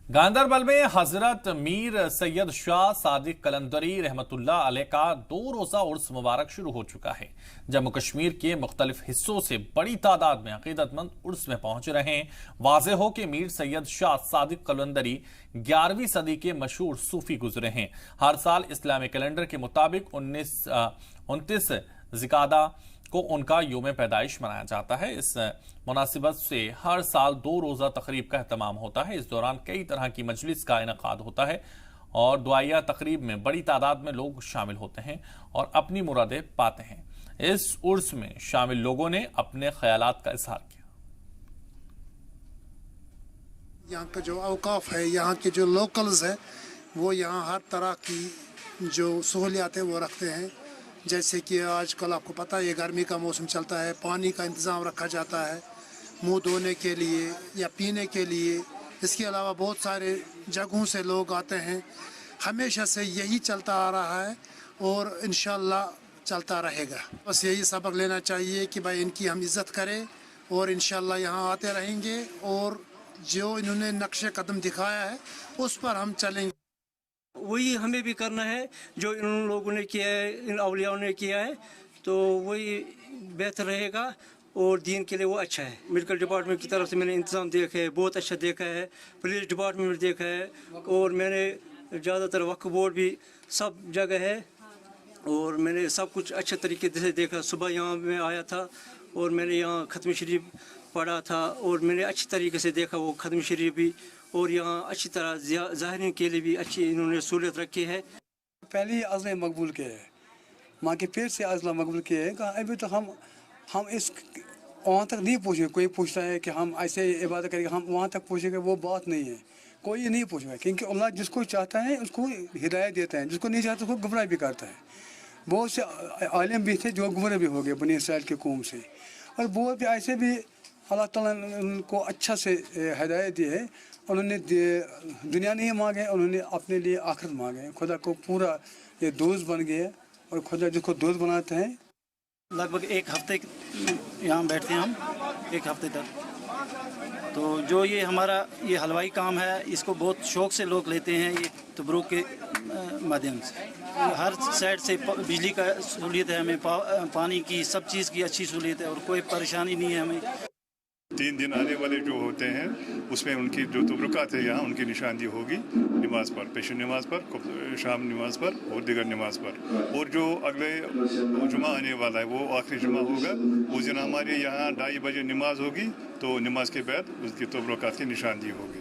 गांदरबल में हजरत मीर सैयद शाह सादिक कलंदरी रहमतुल्लाह अलैह का 2 रोजा उर्स मुबारक शुरू हो चुका है। जम्मू कश्मीर के मुख्तलिफ हिस्सों से बड़ी तादाद में अकीदतमंद उर्स में पहुंच रहे हैं। वाज़ेह हो कि मीर सैयद शाह सादिक कलंदरी 11वीं सदी के मशहूर सूफी गुजरे हैं। हर साल इस्लामी कैलेंडर के मुताबिक 29 ज़िकादा को उनका योम पैदाइश मनाया जाता है। इस मुनासिबत से हर साल 2 रोजा तकरीब का एहतमाम होता है। इस दौरान कई तरह की मजलिस का इनेकाद होता है और दुआया तकरीब में बड़ी तादाद में लोग शामिल होते हैं और अपनी मुरादें पाते हैं। इस उर्स में शामिल लोगों ने अपने ख्यालात का इजहार किया। यहाँ का जो औकाफ है, यहाँ के जो लोकल्स है, वो यहाँ हर तरह की जो सहूलियात है वो रखते हैं। जैसे कि आजकल आपको पता है ये गर्मी का मौसम चलता है, पानी का इंतज़ाम रखा जाता है मुंह धोने के लिए या पीने के लिए। इसके अलावा बहुत सारे जगहों से लोग आते हैं। हमेशा से यही चलता आ रहा है और इंशाअल्लाह चलता रहेगा। बस यही सबक लेना चाहिए कि भाई इनकी हम इज़्ज़त करें और इंशाअल्लाह यहाँ आते रहेंगे और जो इन्होंने नक्शे कदम दिखाया है उस पर हम चलेंगे। वही हमें भी करना है जो इन लोगों ने किया है, इन औलियाओं ने किया है, तो वही बेहतर रहेगा और दीन के लिए वो अच्छा है। मेडिकल डिपार्टमेंट की तरफ से मैंने इंतज़ाम देखा है, बहुत अच्छा देखा है। पुलिस डिपार्टमेंट में देखा है और मैंने ज़्यादातर वक्फ बोर्ड भी सब जगह है और मैंने सब कुछ अच्छे तरीके से देखा। सुबह यहाँ मैं आया था और मैंने यहाँ ख़त्म शरीफ पढ़ा था और मैंने अच्छी तरीके से देखा वो ख़त्म शरीफ भी, और यहाँ अच्छी तरह ज़ाहिरीन के लिए भी अच्छी इन्होंने सहूलियत रखी है। पहले ही अज़्ल मकबूल किए हैं, माँ के पेट से अज़्ल मकबूल किए हैं। अभी तो हम इस वहाँ तक नहीं पहुँचे। कोई पूछता है कि हम ऐसे इबादत करेंगे, हम वहाँ तक पहुँचेंगे, वो बात नहीं है। कोई नहीं पूछेगा क्योंकि अल्लाह जिसको चाहता है उसको हिदायत देता है, जिसको नहीं चाहता उसको गुमराह भी करता है। बहुत से आलिम भी थे जो गुमराह भी हो गए बनी इसराइल के कौम से, और बहुत भी ऐसे भी अल्लाह ताला ने उनको अच्छा से हिदायत दी है। उन्होंने दुनिया नहीं मांगे, उन्होंने अपने लिए आखिरत मांगे। खुदा को पूरा ये दोस्त बन गए और खुदा जिसको दोस्त बनाते हैं। लगभग एक हफ्ते यहाँ बैठते हैं हम, एक हफ्ते तक। तो जो ये हमारा ये हलवाई काम है, इसको बहुत शौक़ से लोग लेते हैं ये तबरूक के माध्यम से। हर साइड से बिजली का सहूलियत है, हमें पानी की सब चीज़ की अच्छी सहूलियत है और कोई परेशानी नहीं है हमें। 3 दिन आने वाले जो होते हैं उसमें उनकी जो तबरुकात है यहाँ उनकी निशानदी होगी नमाज पर, पेश नमाज पर, शाम नमाज पर और दिगर नमाज पर। और जो अगले जुमा आने वाला है वो आखिरी जुमा होगा, उस दिन हमारे यहाँ 2:30 बजे नमाज होगी, तो नमाज के बाद उसकी तबरुकात की निशानदी होगी।